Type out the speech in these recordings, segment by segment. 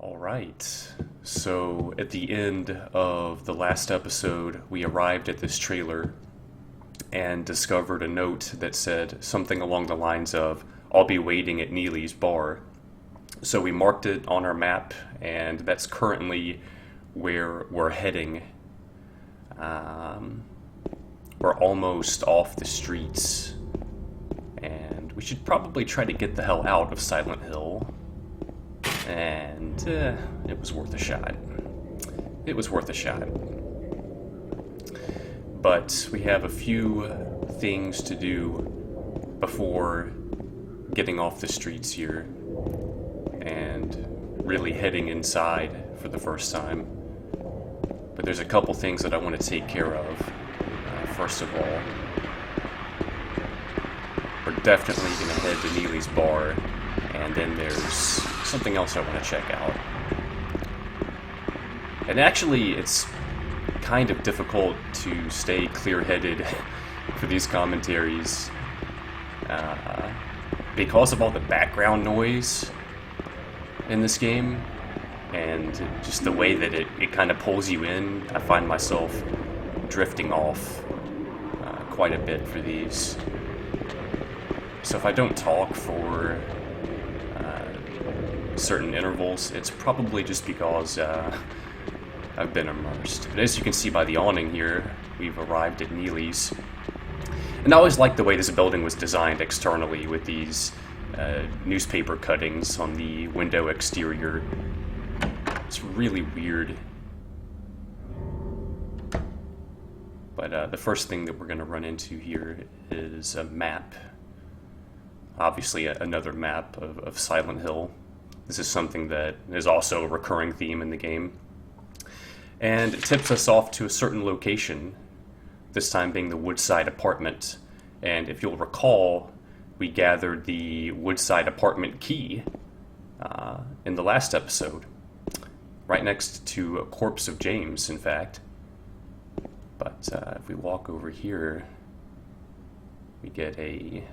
Alright, so at the end of the last episode, we arrived at this trailer and discovered a note that said something along the lines of, "I'll be waiting at Neely's bar." So we marked it on our map, and that's currently where we're heading. We're almost off the streets, and we should probably try to get the hell out of Silent Hill. And it was worth a shot. It was worth a shot. But we have a few things to do before getting off the streets here and really heading inside for the first time. But there's a couple things that I want to take care of. First of all, we're definitely going to head to Neely's bar, and then there's something else I want to check out. And actually, it's kind of difficult to stay clear-headed for these commentaries because of all the background noise in this game and just the way that it kind of pulls you in. I find myself drifting off quite a bit for these. So if I don't talk for certain intervals, it's probably just because I've been immersed. But as you can see by the awning here, we've arrived at Neely's. And I always liked the way this building was designed externally with these newspaper cuttings on the window exterior. It's really weird. But the first thing that we're going to run into here is a map. Obviously another map of Silent Hill. This is something that is also a recurring theme in the game. And it tips us off to a certain location, this time being the Woodside apartment. And if you'll recall, we gathered the Woodside apartment key in the last episode, right next to a corpse of James, in fact. But if we walk over here, we get a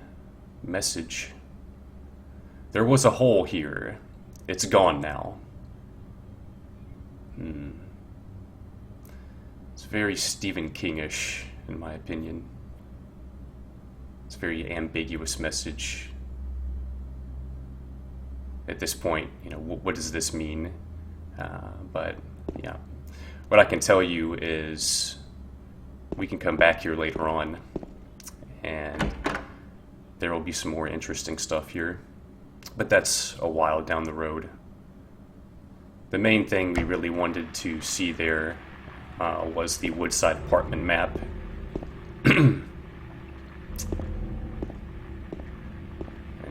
message. There was a hole here. It's gone now. It's very Stephen King-ish, in my opinion. It's a very ambiguous message. At this point, what does this mean? But, yeah. What I can tell you is we can come back here later on, and there will be some more interesting stuff here. But that's a while down the road. The main thing we really wanted to see there was the Woodside apartment map. And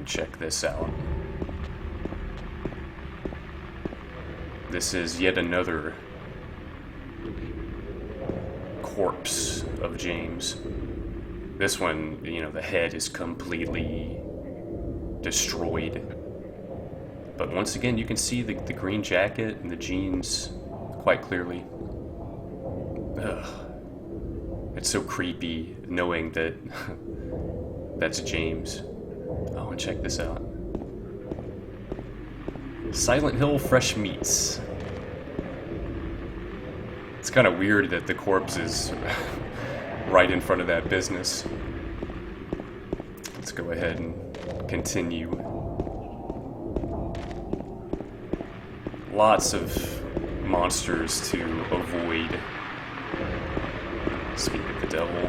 check this out. This is yet another corpse of James. This one, the head is completely destroyed. But once again, you can see the green jacket and the jeans quite clearly. Ugh. It's so creepy knowing that that's James. Oh, and check this out. Silent Hill Fresh Meats. It's kind of weird that the corpse is right in front of that business. Let's go ahead and continue. Lots of monsters to avoid. Speak of the devil.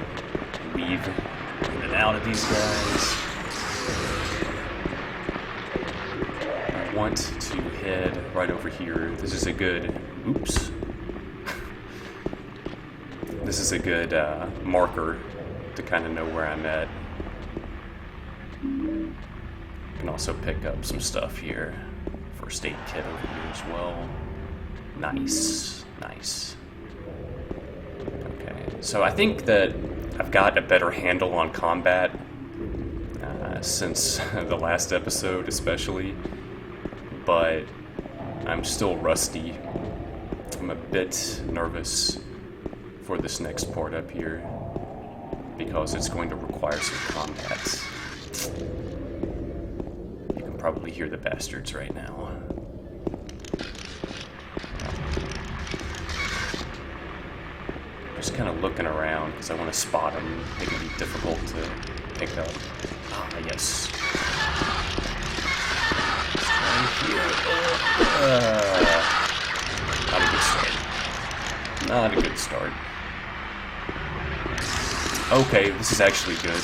Weave in and out of these guys. I want to head right over here. This is a good... Oops. This is a good marker to kind of know where I'm at. Can also pick up some stuff here. First aid kit over here as well. Nice, nice. Okay, so I think that I've got a better handle on combat since the last episode especially, but I'm still rusty. I'm a bit nervous for this next part up here because it's going to require some combat. You can probably hear the bastards right now. just kind of looking around because I want to spot them. They can be difficult to pick up. Ah, yes. Not a good start. Not a good start. Okay, this is actually good.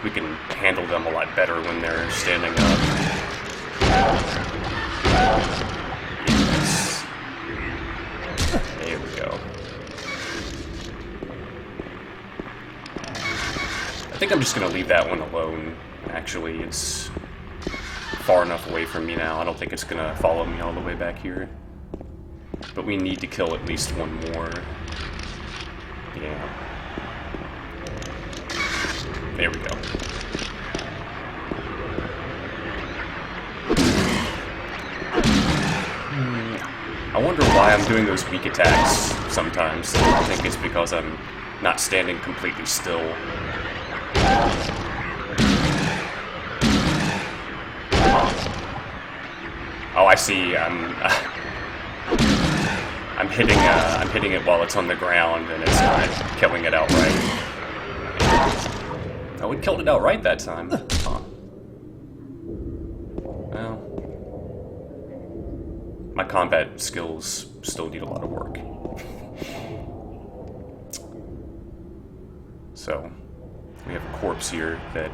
We can handle them a lot better when they're standing up. Yes. There we go. I think I'm just gonna leave that one alone. Actually, it's far enough away from me now. I don't think it's gonna follow me all the way back here. But we need to kill at least one more. Yeah. There we go. I wonder why I'm doing those weak attacks sometimes. I think it's because I'm not standing completely still. Oh, I see. I'm hitting it while it's on the ground, and it's not killing it outright. Oh, it killed it outright that time. Huh. Well, my combat skills still need a lot of work. So, we have a corpse here that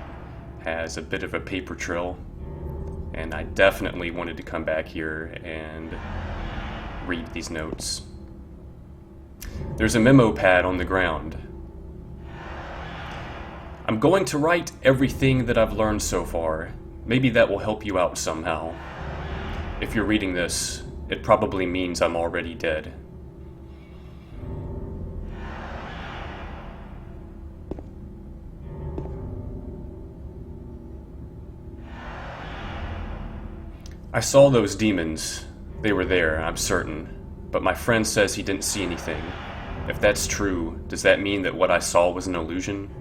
has a bit of a paper trail, and I definitely wanted to come back here and read these notes. There's a memo pad on the ground. I'm going to write everything that I've learned so far. Maybe that will help you out somehow. If you're reading this, it probably means I'm already dead. I saw those demons. They were there, I'm certain. But my friend says he didn't see anything. If that's true, does that mean that what I saw was an illusion?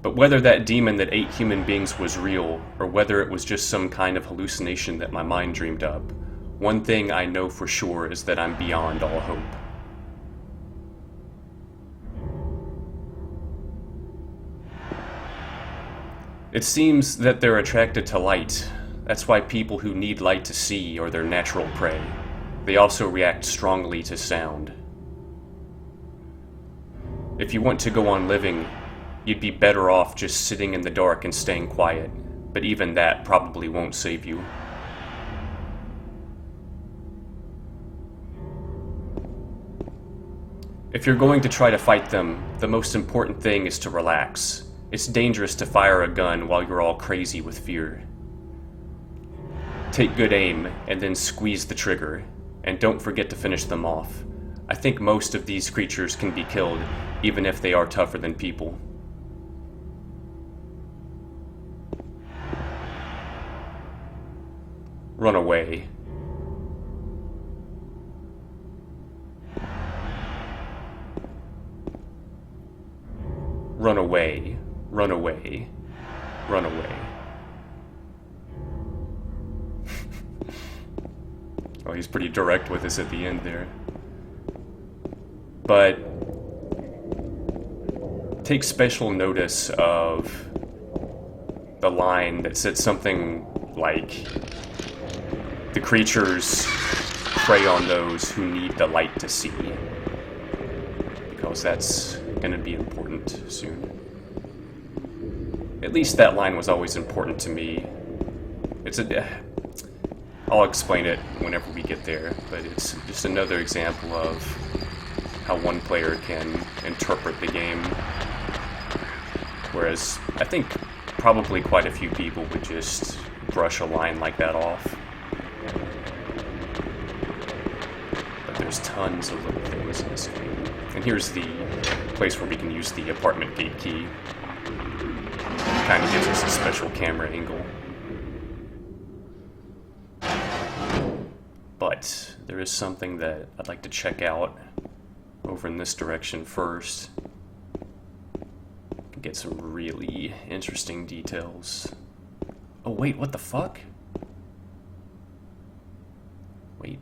But whether that demon that ate human beings was real, or whether it was just some kind of hallucination that my mind dreamed up, one thing I know for sure is that I'm beyond all hope. It seems that they're attracted to light. That's why people who need light to see are their natural prey. They also react strongly to sound. If you want to go on living, you'd be better off just sitting in the dark and staying quiet, but even that probably won't save you. If you're going to try to fight them, the most important thing is to relax. It's dangerous to fire a gun while you're all crazy with fear. Take good aim, and then squeeze the trigger, and don't forget to finish them off. I think most of these creatures can be killed, even if they are tougher than people. Run away. Run away. Run away. Run away. Oh, he's pretty direct with us at the end there. But take special notice of the line that said something like, the creatures prey on those who need the light to see. Because that's going to be important soon. At least that line was always important to me. I'll explain it whenever we get there, but it's just another example of how one player can interpret the game. Whereas I think probably quite a few people would just brush a line like that off. But there's tons of little things in this game. And here's the place where we can use the apartment gate key. It kind of gives us a special camera angle. But there is something that I'd like to check out over in this direction first. Get some really interesting details. Oh wait, what the fuck? Wait.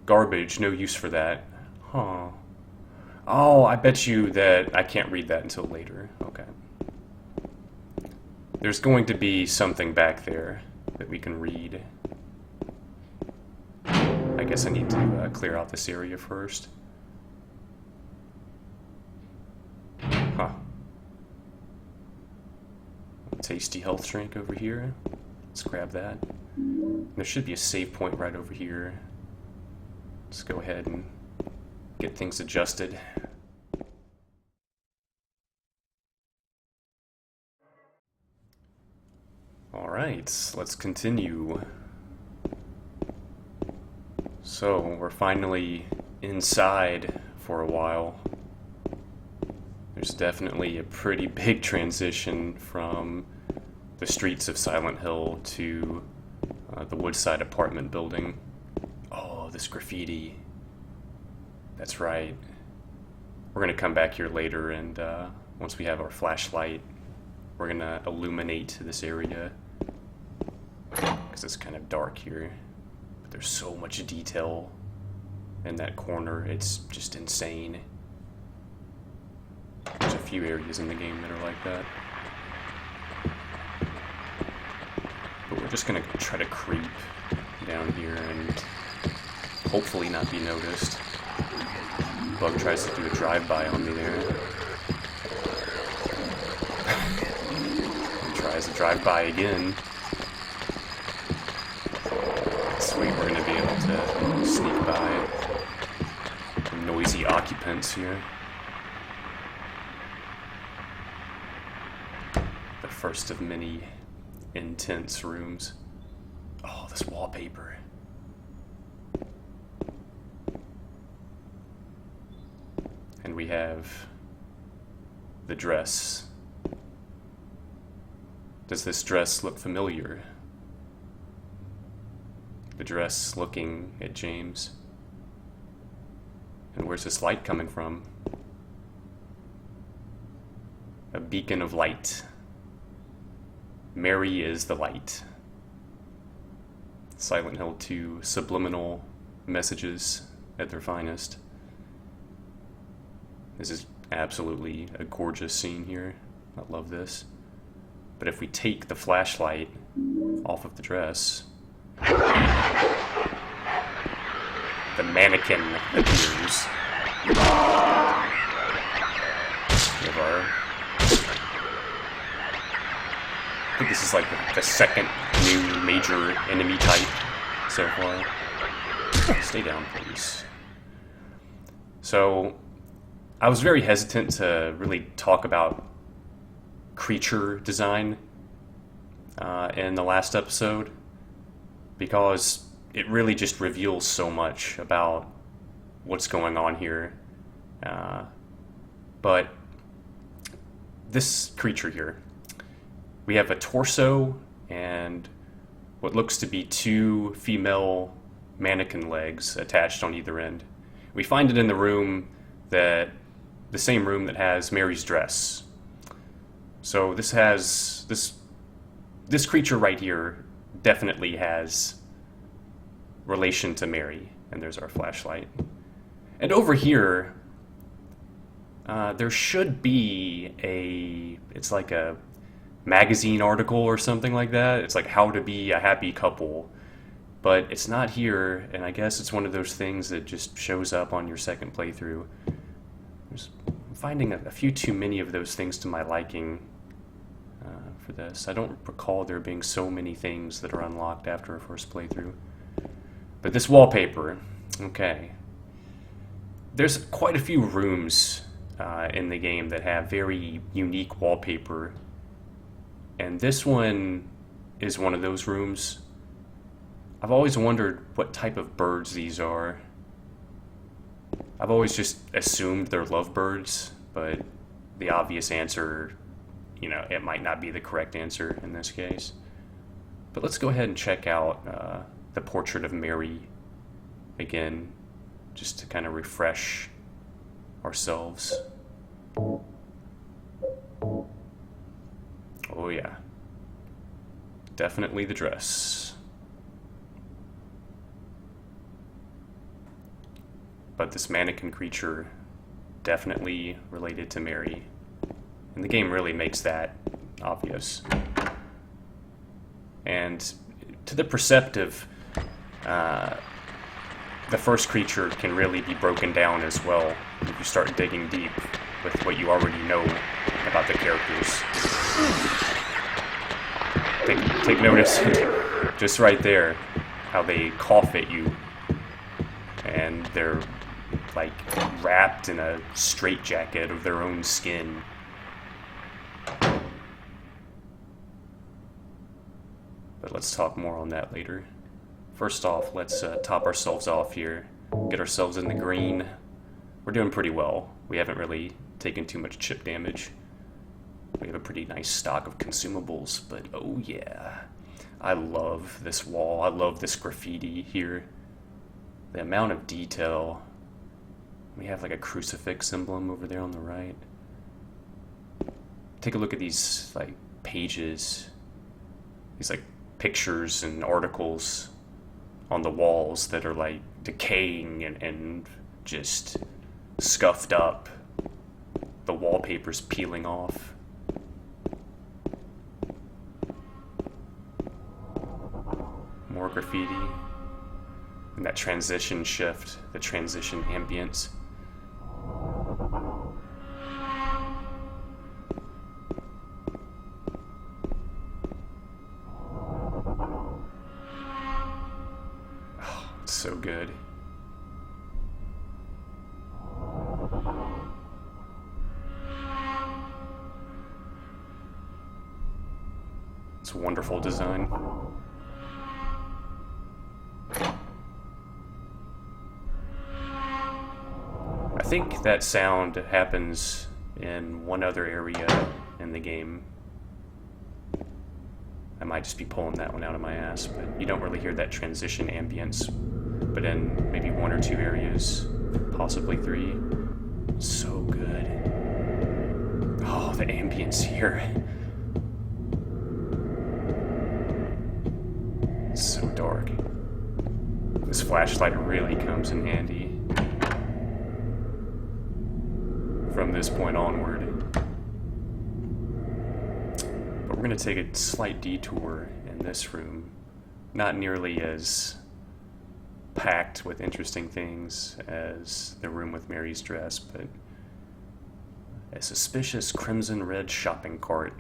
Garbage, no use for that. Huh. Oh, I bet you that I can't read that until later. Okay. There's going to be something back there that we can read. I guess I need to clear out this area first. Huh. Tasty health drink over here. Let's grab that. There should be a save point right over here. Let's go ahead and get things adjusted. Alright, let's continue. So, we're finally inside for a while. There's definitely a pretty big transition from the streets of Silent Hill to the Woodside apartment building. Oh, this graffiti. That's right. We're going to come back here later, and once we have our flashlight, we're going to illuminate this area. Because it's kind of dark here. But there's so much detail in that corner, it's just insane. There's a few areas in the game that are like that. But we're just gonna try to creep down here and hopefully not be noticed. Bug tries to do a drive-by on me there. He tries to drive by again. Sweet, we're gonna be able to sneak by the noisy occupants here. The first of many intense rooms. Oh, this wallpaper. And we have the dress. Does this dress look familiar? The dress looking at James. And where's this light coming from? A beacon of light. Mary is the light. Silent Hill 2 subliminal messages at their finest. This is absolutely a gorgeous scene here. I love this. But if we take the flashlight off of the dress, the mannequin appears. We have our... I think this is like the second new major enemy type so far. Stay down, please. So, I was very hesitant to really talk about creature design in the last episode, because it really just reveals so much about what's going on here. But this creature here, we have a torso and what looks to be two female mannequin legs attached on either end. We find it in the room the same room that has Mary's dress. So this creature right here definitely has relation to Mary. And there's our flashlight. And over here, there should be it's like a magazine article or something like that. It's like how to be a happy couple. But it's not here, and I guess it's one of those things that just shows up on your second playthrough. I'm finding a few too many of those things to my liking for this. I don't recall there being so many things that are unlocked after a first playthrough. But this wallpaper, okay. There's quite a few rooms in the game that have very unique wallpaper. And this one is one of those rooms. I've always wondered what type of birds these are. I've always just assumed they're lovebirds, but the obvious answer, it might not be the correct answer in this case. But let's go ahead and check out the portrait of Mary again, just to kind of refresh ourselves. Oh yeah. Definitely the dress. but this mannequin creature definitely related to Mary. And the game really makes that obvious. And to the perceptive, the first creature can really be broken down as well if you start digging deep with what you already know about the characters. Take notice, just right there, how they cough at you, and they're like wrapped in a straitjacket of their own skin. But let's talk more on that later. First off, let's top ourselves off here, get ourselves in the green. We're doing pretty well. We haven't really taken too much chip damage. We have a pretty nice stock of consumables, but oh yeah. I love this wall. I love this graffiti here. The amount of detail. We have like a crucifix emblem over there on the right. Take a look at these like pages. These like pictures and articles on the walls that are like decaying and just scuffed up. The wallpaper's peeling off. More graffiti. And that transition shift, the transition ambience. Oh, it's so good. It's a wonderful design. I think that sound happens in one other area in the game. I might just be pulling that one out of my ass, but you don't really hear that transition ambience, but in maybe one or two areas, possibly three. So good. Oh, the ambience here. It's so dark. This flashlight really comes in handy from this point onward. But we're going to take a slight detour in this room. Not nearly as packed with interesting things as the room with Mary's dress, but a suspicious crimson red shopping cart.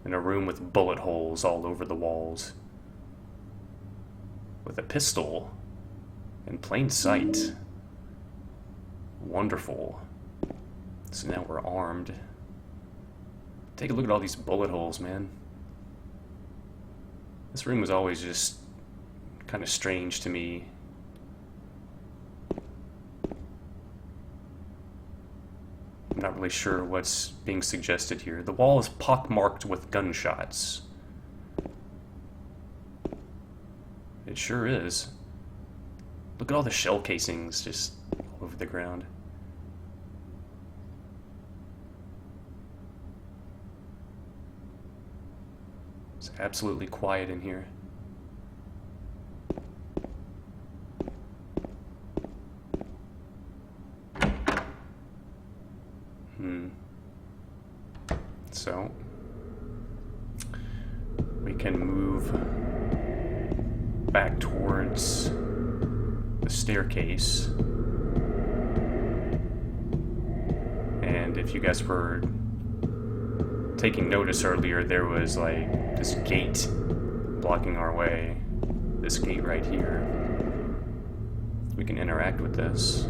In a room with bullet holes all over the walls. With a pistol in plain sight. Wonderful. So now we're armed. Take a look at all these bullet holes, man. This room was always just kind of strange to me. I'm not really sure what's being suggested here. The wall is pockmarked with gunshots. It sure is. Look at all the shell casings just all over the ground. It's absolutely quiet in here. So we can move back towards the staircase. And if you guys were taking notice earlier, there was like this gate blocking our way. This gate right here. We can interact with this.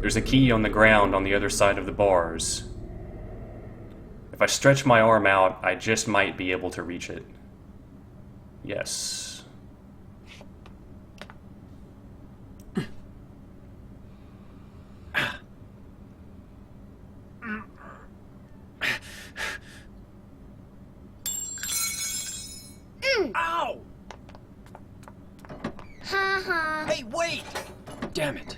There's a key on the ground on the other side of the bars. If I stretch my arm out, I just might be able to reach it. Yes. Ow! Hey, wait! Damn it.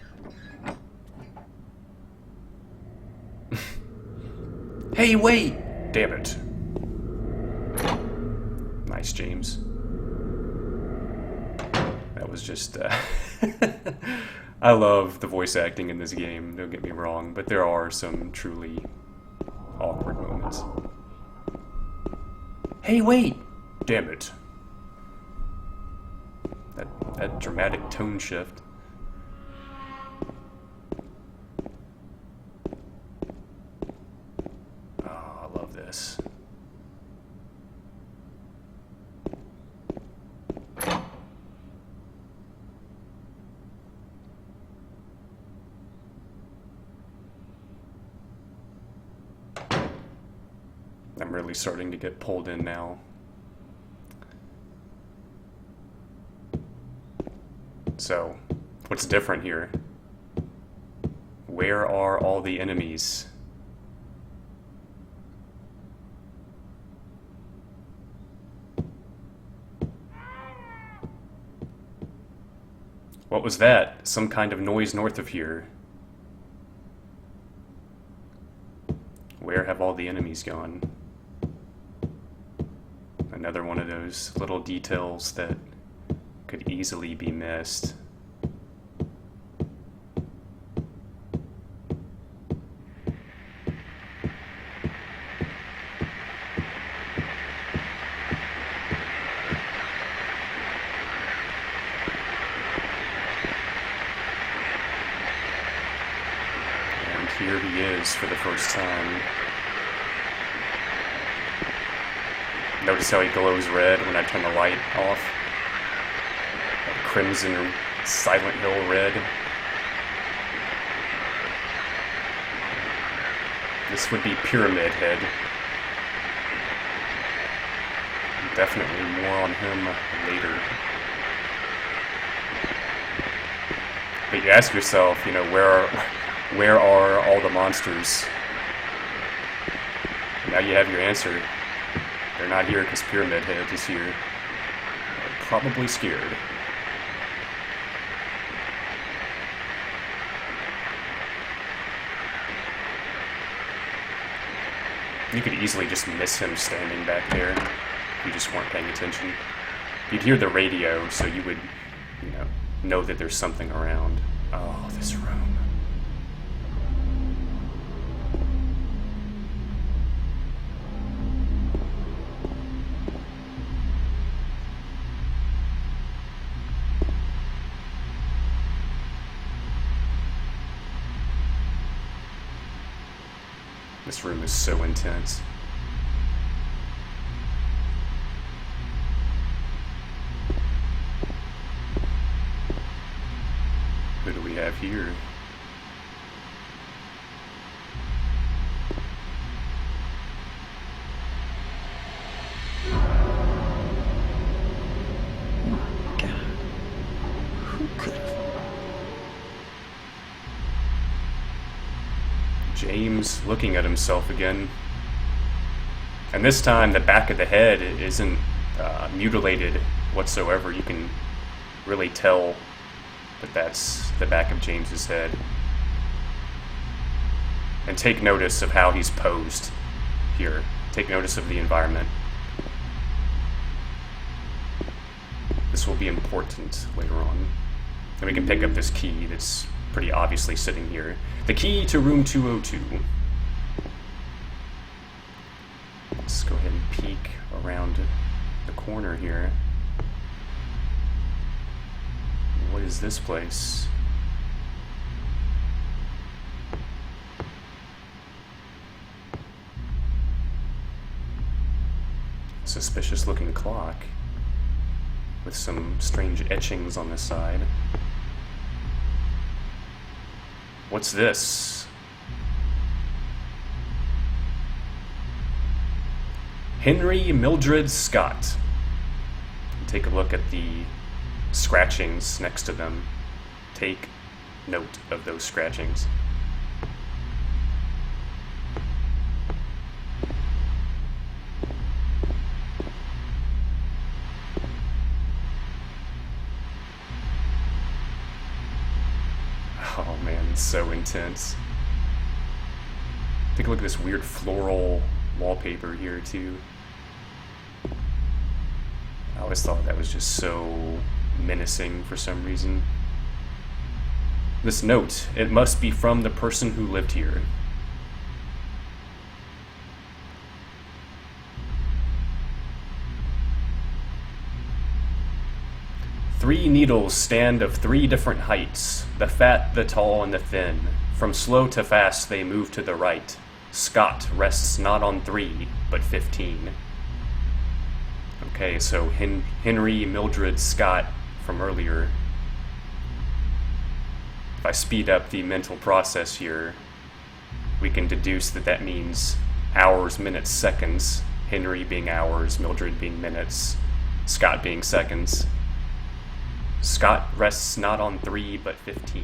Hey, wait! Damn it. Nice, James. That was just... I love the voice acting in this game, don't get me wrong, but there are some truly awkward moments. Hey, wait! Damn it. That dramatic tone shift. Oh, I love this. I'm really starting to get pulled in now. So, what's different here? Where are all the enemies? What was that? Some kind of noise north of here. Where have all the enemies gone? Another one of those little details that could easily be missed. And here he is for the first time. Notice how he glows red when I turn the light off. That crimson Silent Hill red. This would be Pyramid Head. Definitely more on him later. But you ask yourself, you know, where are all the monsters? Now you have your answer. They're not here because Pyramid Head is here. They're probably scared. You could easily just miss him standing back there if you just weren't paying attention. You'd hear the radio, so you would, know that there's something around. Oh, this room. This room is so intense. Who do we have here? God. Who could have? James looking at himself again. And this time the back of the head isn't mutilated whatsoever. You can really tell that that's the back of James's head. And take notice of how he's posed here. Take notice of the environment. This will be important later on. And we can pick up this key that's pretty obviously sitting here. The key to room 202. Let's go ahead and peek around the corner here. What is this place? Suspicious looking clock with some strange etchings on the side. What's this? Henry Mildred Scott. Take a look at the scratchings next to them. Take note of those scratchings. Oh man, it's so intense. Take a look at this weird floral wallpaper here too. I always thought that was just so menacing for some reason. This note, it must be from the person who lived here. Three needles stand of three different heights, the fat, the tall, and the thin. From slow to fast they move to the right. Scott rests not on 3, but 15. Okay, so Henry, Mildred, Scott from earlier. If I speed up the mental process here, we can deduce that that means hours, minutes, seconds. Henry being hours, Mildred being minutes, Scott being seconds. Scott rests not on 3, but 15.